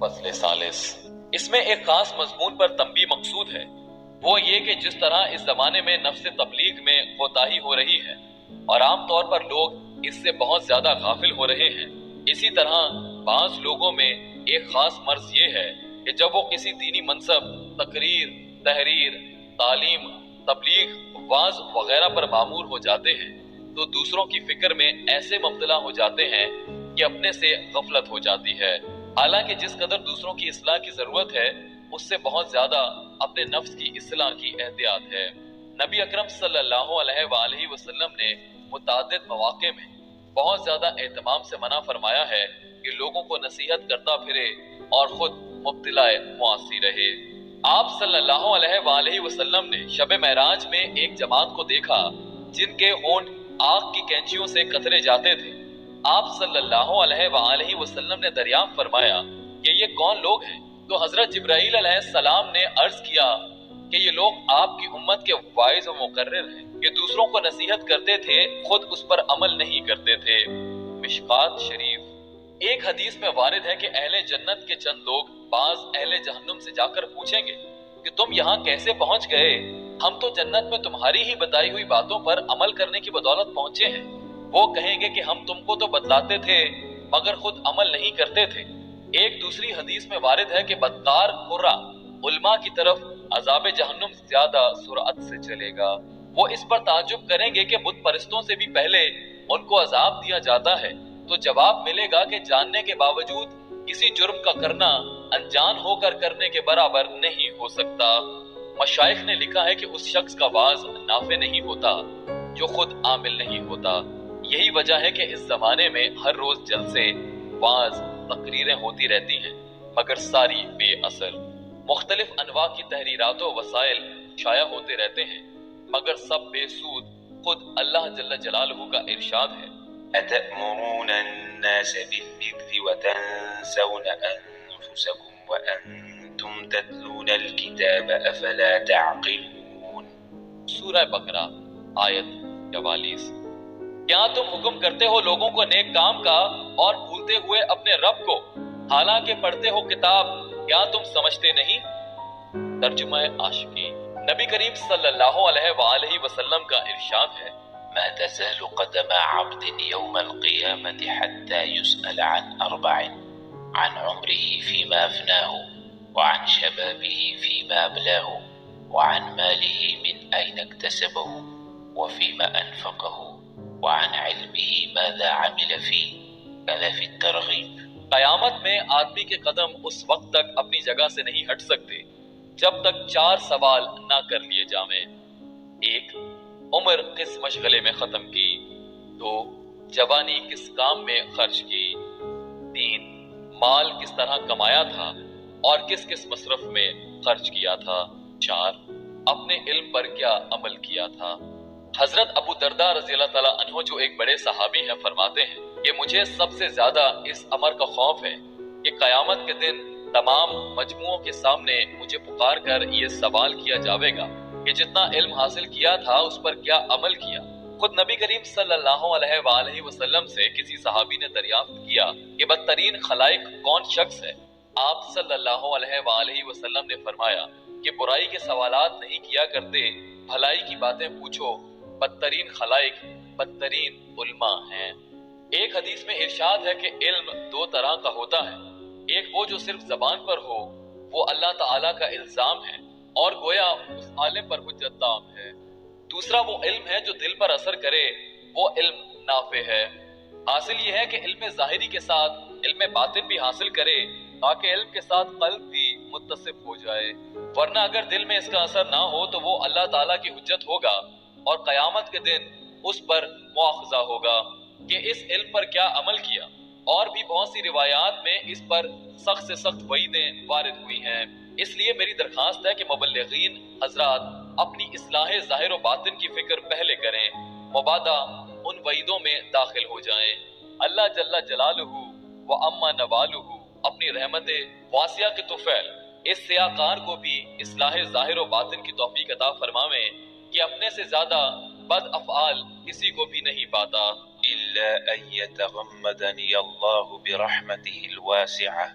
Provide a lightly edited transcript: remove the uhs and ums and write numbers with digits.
فصل ثالث۔ اس میں ایک خاص مضمون پر تنبیہ مقصود ہے، وہ یہ کہ جس طرح اس زمانے میں نفس تبلیغ میں کوتاہی ہو رہی ہے اور عام طور پر لوگ اس سے بہت زیادہ غافل ہو رہے ہیں، اسی طرح بعض لوگوں میں ایک خاص مرض یہ ہے کہ جب وہ کسی دینی منصب، تقریر، تحریر، تعلیم، تبلیغ، وعظ وغیرہ پر مامور ہو جاتے ہیں تو دوسروں کی فکر میں ایسے مبتلا ہو جاتے ہیں کہ اپنے سے غفلت ہو جاتی ہے، حالانکہ جس قدر دوسروں کی اصلاح کی ضرورت ہے اس سے بہت زیادہ اپنے نفس کی اصلاح کی احتیاط ہے۔ نبی اکرم صلی اللہ علیہ وآلہ وسلم نے متعدد مواقع میں بہت زیادہ اہتمام سے منع فرمایا ہے کہ لوگوں کو نصیحت کرتا پھرے اور خود مبتلا معاصی رہے۔ آپ صلی اللہ علیہ وآلہ وسلم نے شب معراج میں ایک جماعت کو دیکھا جن کے ہونٹ آگ کی کینچیوں سے قطرے جاتے تھے۔ آپ صلی اللہ علیہ وآلہ وسلم نے دریافت فرمایا کہ یہ کون لوگ ہیں؟ تو حضرت جبرائیل علیہ السلام نے عرض کیا کہ یہ لوگ آپ کی امت کے واعظ و مقرر ہیں کہ دوسروں کو نصیحت کرتے تھے، خود اس پر عمل نہیں کرتے تھے۔ مشکات شریف۔ ایک حدیث میں وارد ہے کہ اہل جنت کے چند لوگ بعض اہل جہنم سے جا کر پوچھیں گے کہ تم یہاں کیسے پہنچ گئے؟ ہم تو جنت میں تمہاری ہی بتائی ہوئی باتوں پر عمل کرنے کی بدولت پہنچے ہیں۔ وہ کہیں گے کہ ہم تم کو تو بتلاتے تھے مگر خود عمل نہیں کرتے تھے۔ ایک دوسری حدیث میں وارد ہے کہ بدکار قرہ علماء کی طرف عذاب جہنم زیادہ سرعت سے چلے گا۔ وہ اس پر تعجب کریں گے کہ بت پرستوں سے بھی پہلے ان کو عذاب دیا جاتا ہے، تو جواب ملے گا کہ جاننے کے باوجود کسی جرم کا کرنا انجان ہو کر کرنے کے برابر نہیں ہو سکتا۔ مشائخ نے لکھا ہے کہ اس شخص کا وعظ نافع نہیں ہوتا جو خود عامل نہیں ہوتا۔ یہی وجہ ہے کہ اس زمانے میں ہر روز جلسے، وعظ، تقریریں ہوتی رہتی ہیں مگر ساری بے اثر۔ مختلف انواع کی تحریرات و وسائل شائع ہوتے رہتے ہیں مگر سب بے سود۔ خود اللہ جل جلالہ کا ارشاد ہے، أَتَأْمُرُونَ النَّاسَ بِالْبِرِّ وَتَنْسَوْنَ أَنفُسَكُمْ وَأَنْتُمْ تَتْلُونَ الْكِتَابَ أَفَلَا تَعْقِلُونَ۔ سورہ بقرہ آیت 44۔ کیا تم حکم کرتے ہو لوگوں کو نیک کام کا اور بھولتے ہوئے اپنے رب کو، حالانکہ پڑھتے ہو کتاب، کیا تم سمجھتے نہیں؟ ترجمہ عاشقی۔ نبی کریم صلی اللہ علیہ وآلہ وسلم کا ارشاد ہے، ما تزال قدم عبد يوم القيامة حتى يسأل عن أربع: عن عمره فيما أفناه، وعن شبابه فيما أبلاه، وعن ماله من أين اكتسبه، وفيما أنفقه، وعن علمه ماذا عمل فيه، كذا في الترغيب۔ قیامت میں آدمی کے قدم اس وقت تک اپنی جگہ سے نہیں ہٹ سکتے جب تک 4 سوال نہ کر لیے جائیں۔ 1، عمر کس مشغلے میں ختم کی؟ 2، جوانی کس کام میں خرچ کی؟ 3، مال کس طرح کمایا تھا اور کس کس مصرف میں خرچ کیا تھا؟ 4، اپنے علم پر کیا عمل کیا تھا؟ حضرت ابو درداء رضی اللہ تعالیٰ عنہ جو ایک بڑے صحابی ہیں فرماتے ہیں کہ مجھے سب سے زیادہ اس امر کا خوف ہے کہ قیامت کے دن تمام مجموعوں کے سامنے مجھے پکار کر یہ سوال کیا جاوے گا کہ جتنا علم حاصل کیا تھا اس پر کیا عمل کیا۔ خود نبی کریم صلی اللہ علیہ وآلہ وسلم سے کسی صحابی نے دریافت کیا کہ بدترین خلائق کون شخص ہے؟ آپ صلی اللہ علیہ وآلہ وسلم نے فرمایا کہ برائی کے سوالات نہیں کیا کرتے، بھلائی کی باتیں پوچھو، بدترین خلائق بدترین علماء ہیں۔ ایک حدیث میں ارشاد ہے کہ علم 2 طرح کا ہوتا ہے، ایک وہ جو صرف زبان پر ہو، وہ اللہ تعالیٰ کا الزام ہے اور گویا اس عالم پر حجت تام ہے۔ دوسرا وہ علم ہے جو دل پر اثر کرے، وہ علم نافع ہے۔ حاصل یہ ہے کہ علم ظاہری کے ساتھ علم باطن بھی حاصل کرے تاکہ علم کے ساتھ قلب بھی متصف ہو جائے، ورنہ اگر دل میں اس کا اثر نہ ہو تو وہ اللہ تعالیٰ کی حجت ہوگا اور قیامت کے دن اس پر مواخذہ ہوگا کہ اس علم پر کیا عمل کیا۔ اور بھی بہت سی روایات میں اس پر سخت سے سخت وعیدیں وارد ہوئی ہیں۔ اس لیے میری درخواست ہے کہ مبلغین حضرات اپنی اصلاح ظاہر و باطن کی فکر پہلے کریں، مبادا ان وعیدوں میں داخل ہو جائیں۔ اللہ جل جلالہ و اما نوالہ اپنی رحمت واسعہ کے طفیل اس سیاہ کار کو بھی اصلاح ظاہر و باطن کی توفیق عطا فرماویں کہ اپنے سے زیادہ بد افعال کسی کو بھی نہیں پاتا۔ إلا أن يتغمدني الله برحمته الواسعة